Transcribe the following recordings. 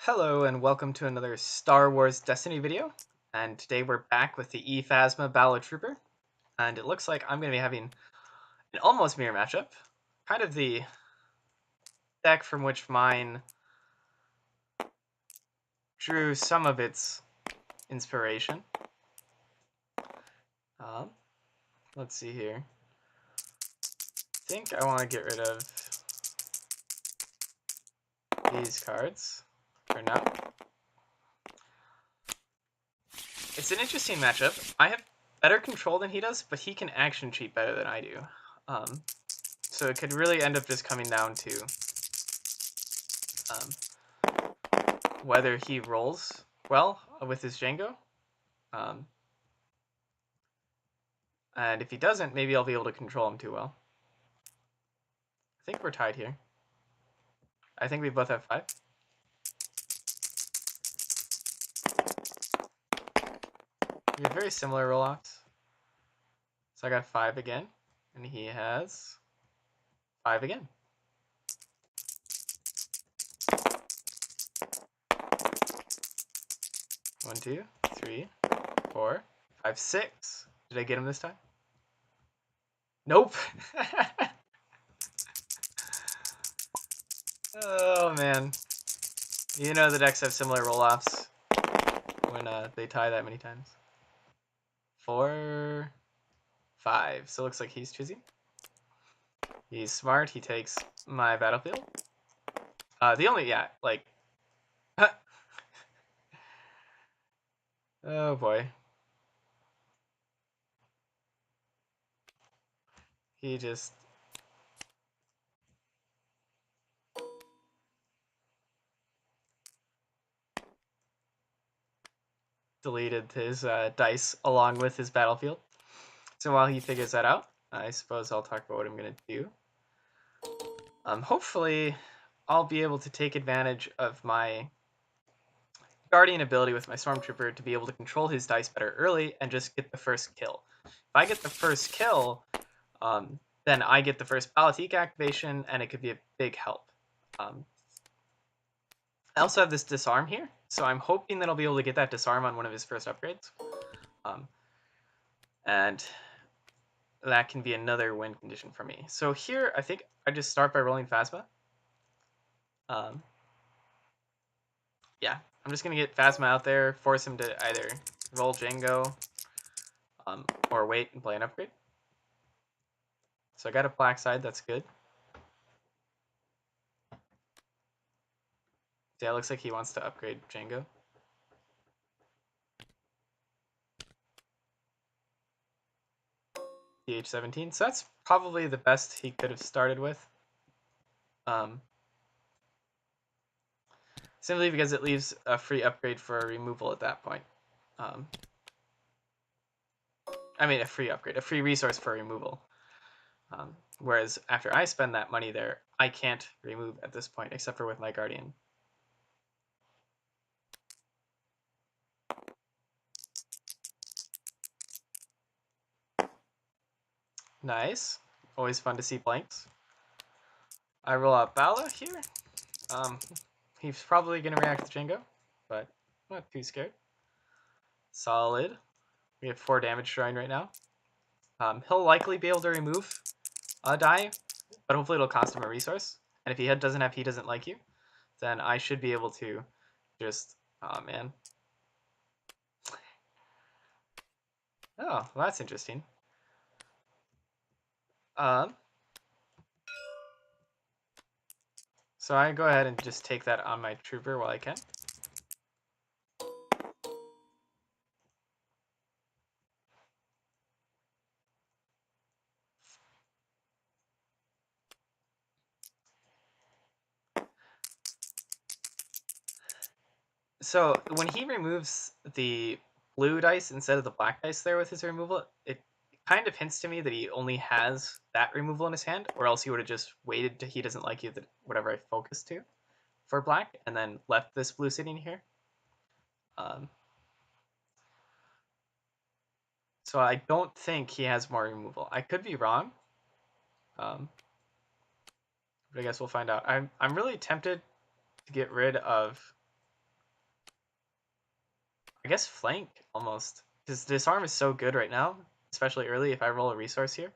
Hello and welcome to another Star Wars Destiny video. And today we're back with the ePhasma Bala Trooper. And it looks like I'm going to be having an almost mirror matchup. Kind of the deck from which mine drew some of its inspiration. Let's see here. I think I want to get rid of these cards for now. It's an interesting matchup. I have better control than he does, but he can action cheat better than I do. So it could really end up just coming down to whether he rolls well with his Jango. And if he doesn't, maybe I'll be able to control him too well. I think we're tied here. I think we both have 5. We have very similar roll-offs. So I got 5 again, and he has 5 again. One, 2, 3, 4, 5, 6. Did I get him this time? Nope. Oh man. You know the decks have similar roll-offs when they tie that many times. 4, 5. So it looks like he's choosing. He's smart. He takes my battlefield. Oh boy. He just deleted his dice along with his battlefield. So while he figures that out, I suppose I'll talk about what I'm going to do. Hopefully, I'll be able to take advantage of my Guardian ability with my Stormtrooper to be able to control his dice better early and just get the first kill. If I get the first kill, then I get the first Balatique activation, and it could be a big help. I also have this disarm here, so I'm hoping that I'll be able to get that disarm on one of his first upgrades. And that can be another win condition for me. So here, I think I just start by rolling Phasma. Yeah, I'm just going to get Phasma out there, force him to either roll Jango or wait and play an upgrade. So I got a black side, that's good. Yeah, it looks like he wants to upgrade Jango. DH17, so that's probably the best he could have started with. Simply because it leaves a free upgrade for a removal at that point. I mean, a free upgrade, a free resource for removal. Whereas after I spend that money there, I can't remove at this point, except for with my Guardian. Nice. Always fun to see blanks. I roll out Bala here. He's probably going to react to Jango, but I'm not too scared. Solid. We have 4 damage drawing right now. He'll likely be able to remove a die, but hopefully it'll cost him a resource. And if he doesn't have He Doesn't Like You, then I should be able to just... Oh, man. Oh, well, that's interesting. So I go ahead and just take that on my trooper while I can. So when he removes the blue dice instead of the black dice there with his removal, it kind of hints to me that he only has that removal in his hand, or else he would have just waited till He Doesn't Like You, that whatever I focus to for black, and then left this blue sitting here. So I don't think he has more removal. I could be wrong, but I guess we'll find out. I'm really tempted to get rid of I guess flank almost. Because disarm is so good right now, especially early. If I roll a resource here,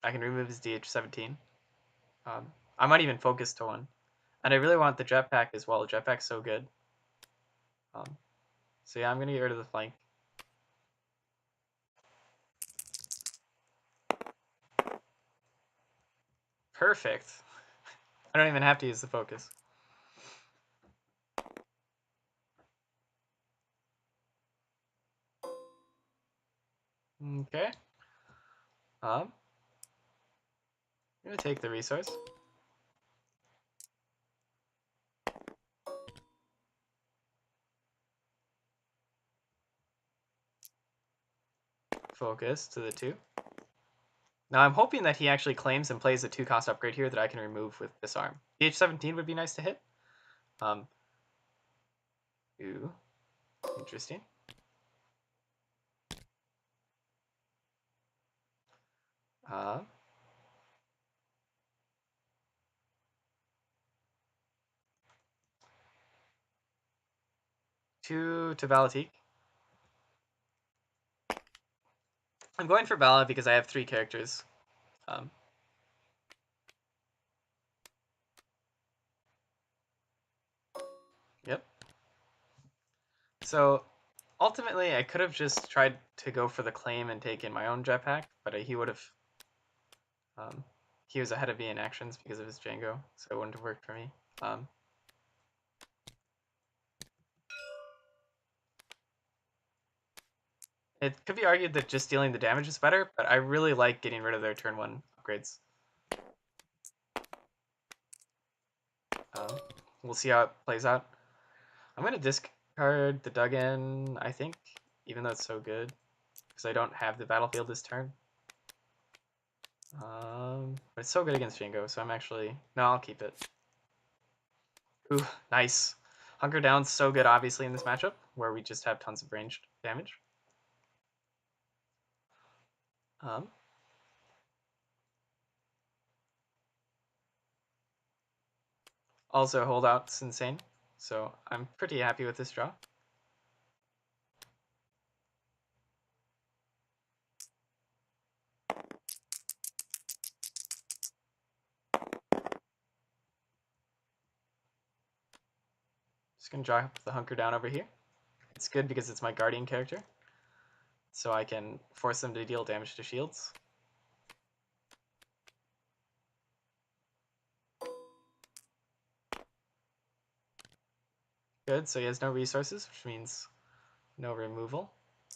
I can remove his DH-17. I might even focus to one. And I really want the jetpack as well. The jetpack's so good. Um, so yeah, I'm going to get rid of the flank. Perfect. I don't even have to use the focus. Okay. I'm going to take the resource. Focus to the 2. Now I'm hoping that he actually claims and plays a 2-cost upgrade here that I can remove with disarm. DH-17 would be nice to hit. Ooh, interesting. Uh, 2 to Valatique. I'm going for Bala because I have 3 characters. Um, yep. So ultimately, I could have just tried to go for the claim and taken my own jetpack, but he would have. He was ahead of me in actions because of his Jango, so it wouldn't have worked for me. It could be argued that just dealing the damage is better, but I really like getting rid of their turn 1 upgrades. We'll see how it plays out. I'm going to discard the Duggan, I think, even though it's so good, because I don't have the battlefield this turn. But it's so good against Jango, so I'm actually... No, I'll keep it. Ooh, nice. Hunker Down's so good, obviously, in this matchup, where we just have tons of ranged damage. Also, holdout's insane, so I'm pretty happy with this draw. Just gonna drop the Hunker Down over here. It's good because it's my Guardian character, so I can force them to deal damage to shields. Good, so he has no resources, which means no removal,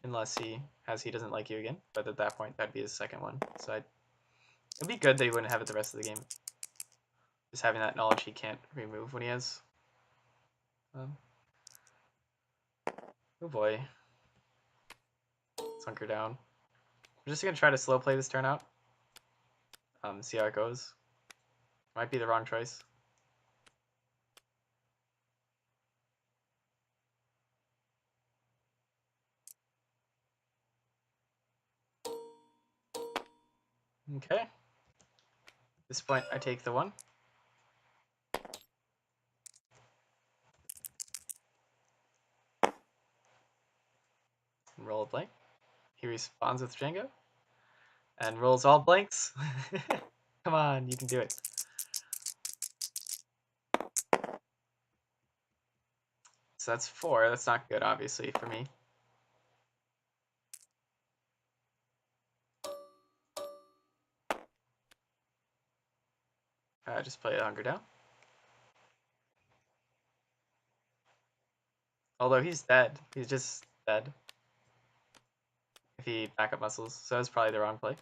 unless he doesn't like you again. But at that point, that'd be his second one. So it'd be good that he wouldn't have it the rest of the game. Just having that knowledge he can't remove when he has. Oh boy. Let's hunker down. I'm just gonna try to slow play this turn out. See how it goes. Might be the wrong choice. Okay. At this point, I take the 1. And roll a blank. He responds with Jango. And rolls all blanks. Come on, you can do it. So that's 4. That's not good, obviously, for me. Just play a Hunker Down. Although he's dead. He's just dead. If he backup muscles. So it's probably the wrong play.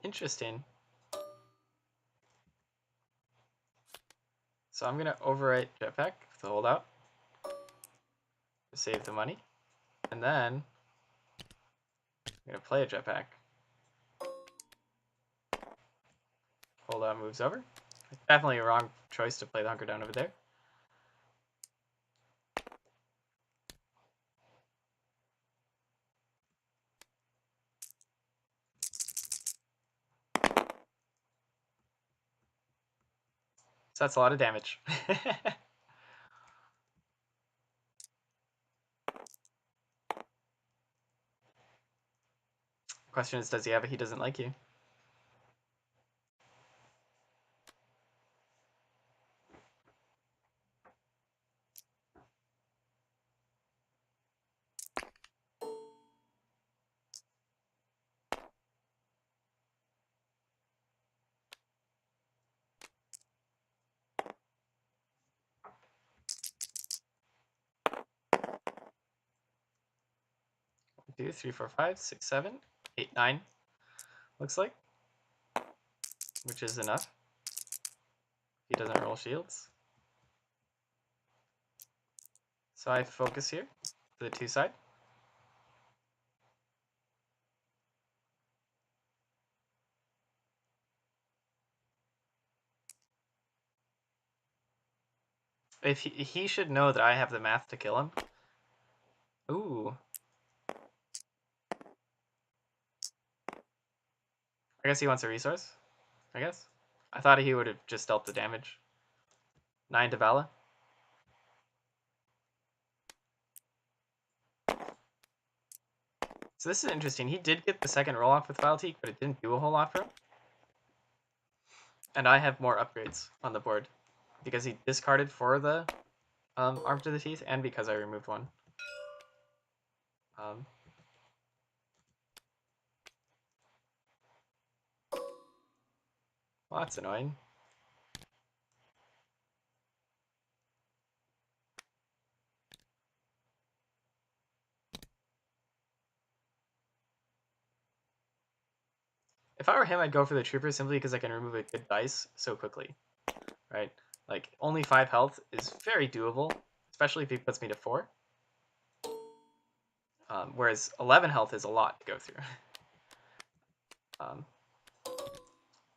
Interesting. So I'm going to overwrite Jetpack with the holdout to save the money. And then I'm going to play a jetpack. Holdout moves over. Definitely a wrong choice to play the hunker down over there. So that's a lot of damage. Question is, does he have a he doesn't like you? Two, 3, 4, 5, 6, 7, 8, 9. Looks like, which is enough. He doesn't roll shields. So I focus here to the 2 side. If he should know that I have the math to kill him. Ooh. I guess he wants a resource. I guess. I thought he would have just dealt the damage. 9 to Bala. So this is interesting. He did get the second roll off with Vile Teak, but it didn't do a whole lot for him. And I have more upgrades on the board because he discarded for the Arm to the Teeth and because I removed one. Well, that's annoying. If I were him, I'd go for the Trooper simply because I can remove a good dice so quickly, right? Like, only 5 health is very doable, especially if he puts me to 4. Whereas 11 health is a lot to go through.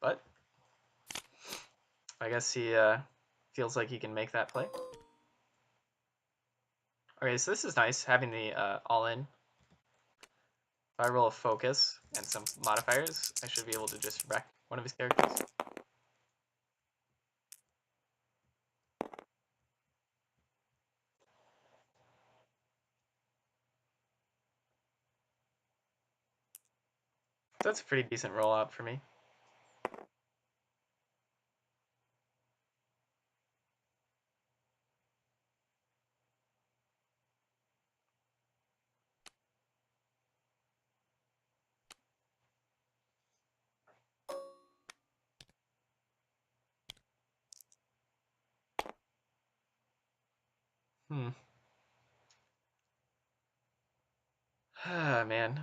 But I guess he feels like he can make that play. Okay, so this is nice, having the all-in. If I roll a focus and some modifiers, I should be able to just wreck one of his characters. So that's a pretty decent rollout for me. Ah, man.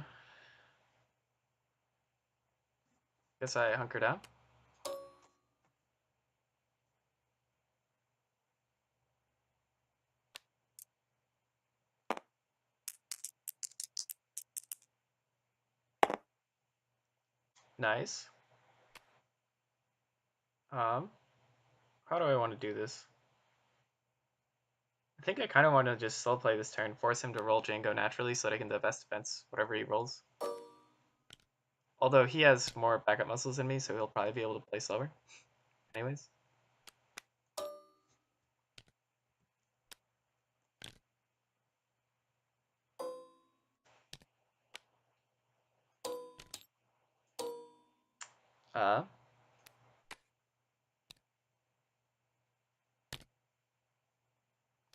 Guess I hunker down. Nice. How do I want to do this? I think I kind of want to just slow play this turn, force him to roll Jango naturally so that I can do best defense whatever he rolls. Although he has more backup muscles than me, so he'll probably be able to play slower. Anyways.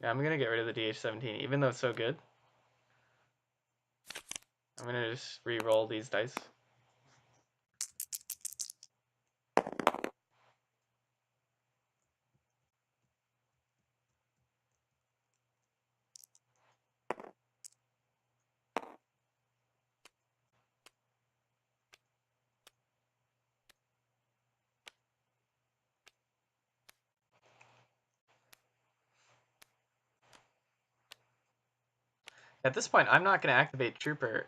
Yeah, I'm gonna get rid of the DH17, even though it's so good. I'm gonna just re-roll these dice. At this point, I'm not going to activate Trooper,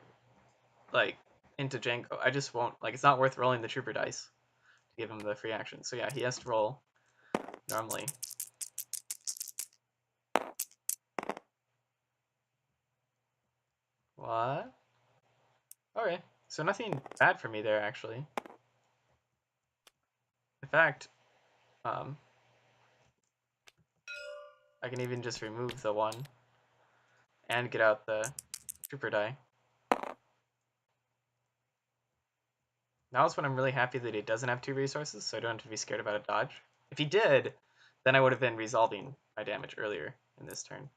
like, into Jango. I just won't. Like, it's not worth rolling the Trooper dice to give him the free action. So yeah, he has to roll normally. What? Okay, so nothing bad for me there, actually. In fact, um, I can even just remove the 1 and get out the Trooper die. Now is when I'm really happy that he doesn't have 2 resources, so I don't have to be scared about a dodge. If he did, then I would have been resolving my damage earlier in this turn.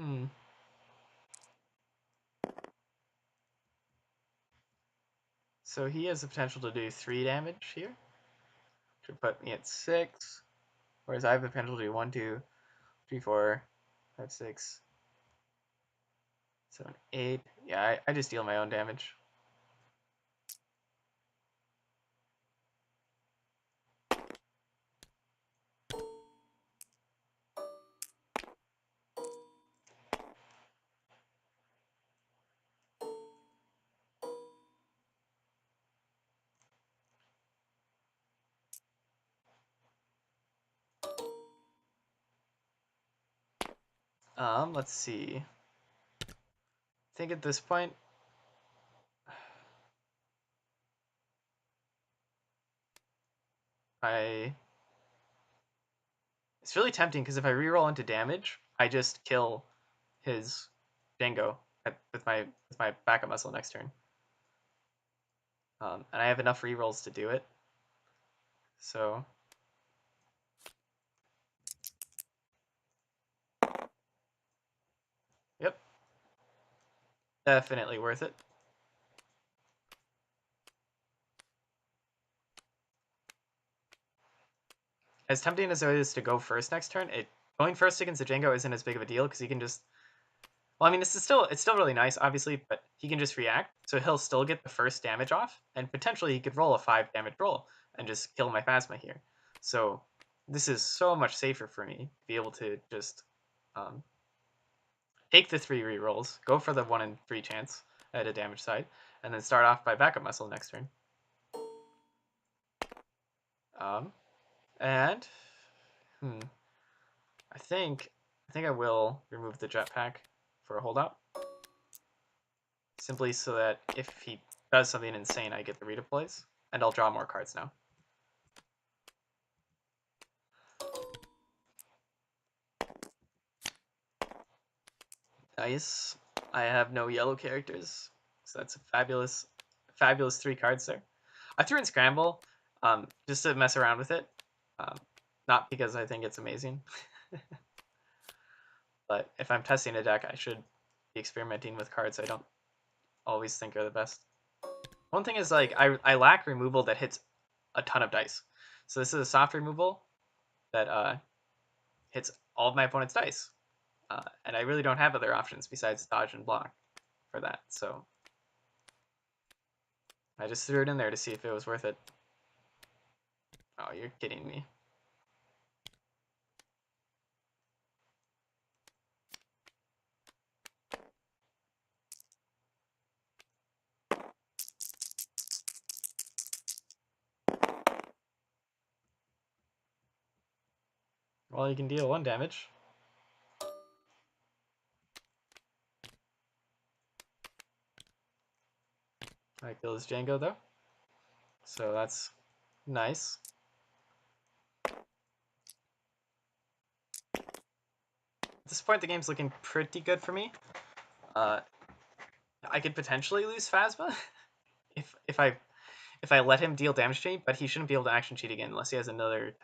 Hmm. So he has the potential to do 3 damage here, which would put me at 6, whereas I have the potential to do 1, 2, 3, 4, 5, 6, 7, 8. Yeah, I just deal my own damage. Let's see. I think at this point, I it's really tempting because if I reroll into damage, I just kill his Jango with my backup muscle next turn. And I have enough rerolls to do it. So yep, definitely worth it. As tempting as it is to go first next turn, going first against the Jango isn't as big of a deal because he can just. Well, I mean, it's still really nice, obviously, but he can just react, so he'll still get the first damage off, and potentially he could roll a 5 damage roll and just kill my Phasma here. So this is so much safer for me to be able to just um, take the 3 rerolls, go for the 1 in 3 chance at a damage side, and then start off by backup muscle next turn. Um, and I think I will remove the jetpack for a holdout, simply so that if he does something insane, I get the redeploys, and I'll draw more cards now. Nice. I have no yellow characters, so that's a fabulous 3 cards there. I threw in Scramble just to mess around with it, not because I think it's amazing. But if I'm testing a deck, I should be experimenting with cards I don't always think are the best. One thing is, like, I lack removal that hits a ton of dice. So this is a soft removal that hits all of my opponent's dice. And I really don't have other options besides dodge and block for that. So I just threw it in there to see if it was worth it. Oh, you're kidding me. Well, you can deal 1 damage. I kill this Jango, though. So that's nice. At this point, the game's looking pretty good for me. I could potentially lose Phasma if I let him deal damage to me, but he shouldn't be able to action cheat again unless he has another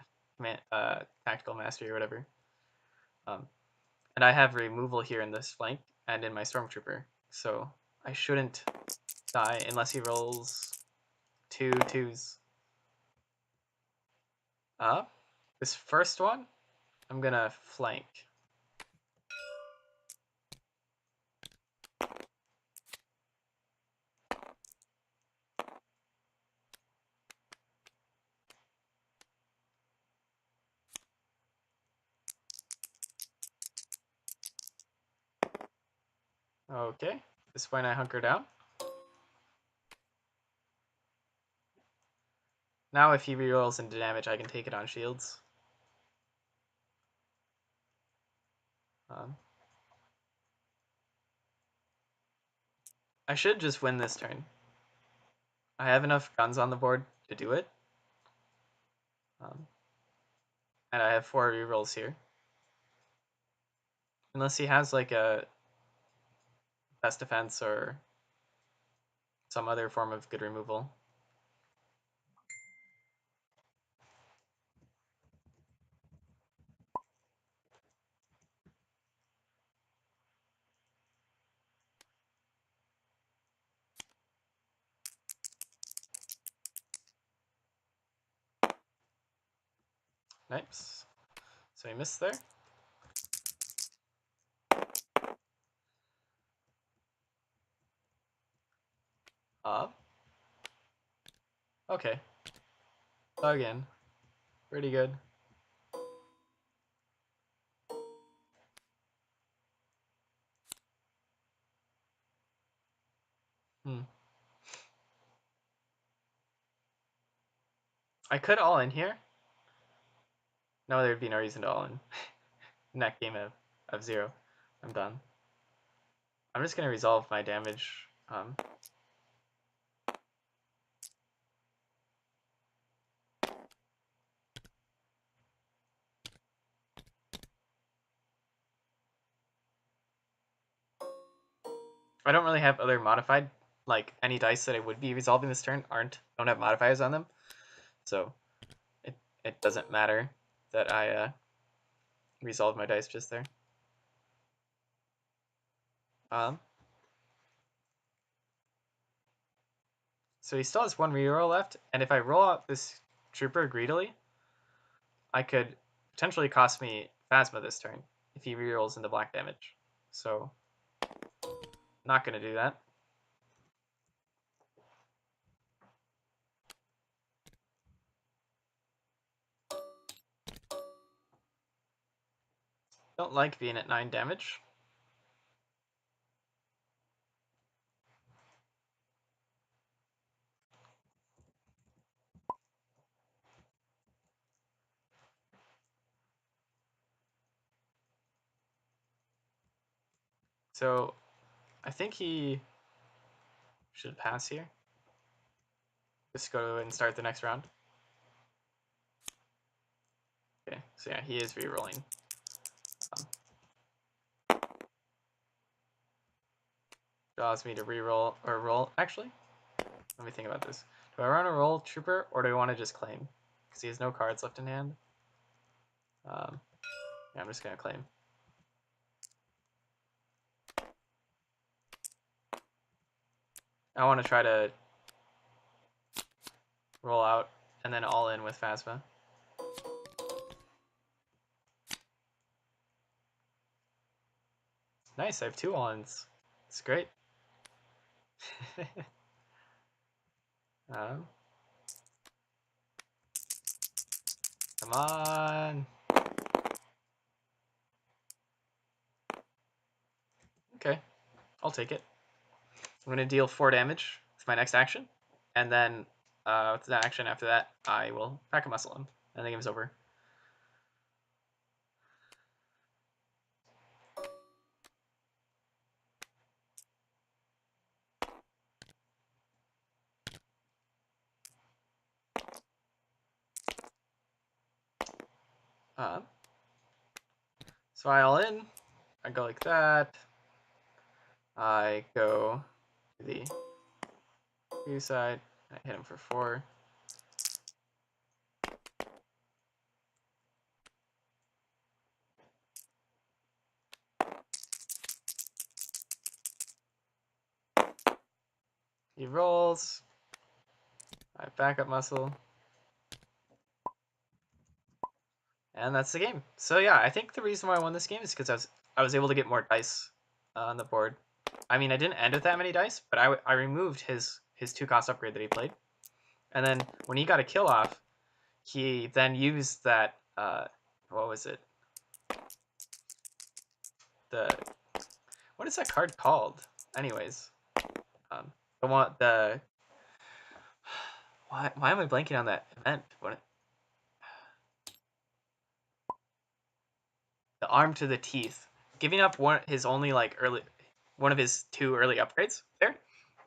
tactical mastery or whatever. And I have removal here in this flank and in my Stormtrooper, so I shouldn't die unless he rolls 2 2s. This first one, I'm gonna flank. Okay, this point I hunker down. Now if he rerolls into damage, I can take it on shields. I should just win this turn. I have enough guns on the board to do it. And I have 4 rerolls here. Unless he has like a best defense or some other form of good removal. Nice. So he missed there. Okay. Dug in. Pretty good. I could all in here. No, there'd be no reason to all in. Net game of 0. I'm done. I'm just gonna resolve my damage. I don't really have other modified, like any dice that I would be resolving this turn don't have modifiers on them, so it doesn't matter that I resolve my dice just there. So he still has 1 reroll left, and if I roll out this trooper greedily, I could potentially cost me Phasma this turn if he rerolls into black damage. So, not gonna do that. Don't like being at 9 damage. So, I think he should pass here. Just go and start the next round. Okay, so yeah, he is rerolling. Allows me to reroll or roll. Actually, let me think about this. Do I want to roll trooper or do I want to just claim? Because he has no cards left in hand. Yeah, I'm just gonna claim. I want to try to roll out and then all in with Phasma. Nice, I have 2 all-ins. It's great. Come on. Okay, I'll take it. I'm going to deal 4 damage with my next action, and then with the action after that, I will pack a muscle him, and the game's over. So I all in, I go like that, I go to the view side, I hit him for 4. He rolls. My backup muscle. And that's the game. So yeah, I think the reason why I won this game is because I was able to get more dice on the board. I mean, I didn't end with that many dice, but I removed his 2-cost upgrade that he played, and then when he got a kill off, he then used that what was it? The what is that card called? Anyways, the one the why am I blanking on that event? The arm to the teeth, giving up one of his 2 early upgrades there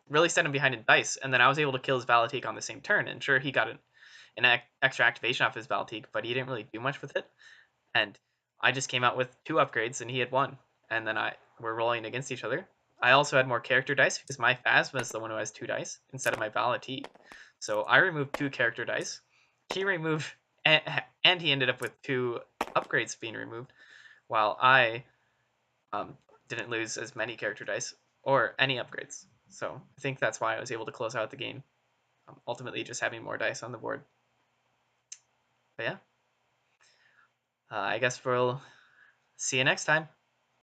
really set him behind in dice, and then I was able to kill his Valatique on the same turn. And sure, he got an extra activation off his Valatique, but he didn't really do much with it. And I just came out with 2 upgrades, and he had 1. And then we're rolling against each other. I also had more character dice because my Phasma is the one who has 2 dice instead of my Valatique. So I removed 2 character dice. He removed, and he ended up with 2 upgrades being removed, while I didn't lose as many character dice or any upgrades. So I think that's why I was able to close out the game. Ultimately, just having more dice on the board. But yeah, I guess we'll see you next time.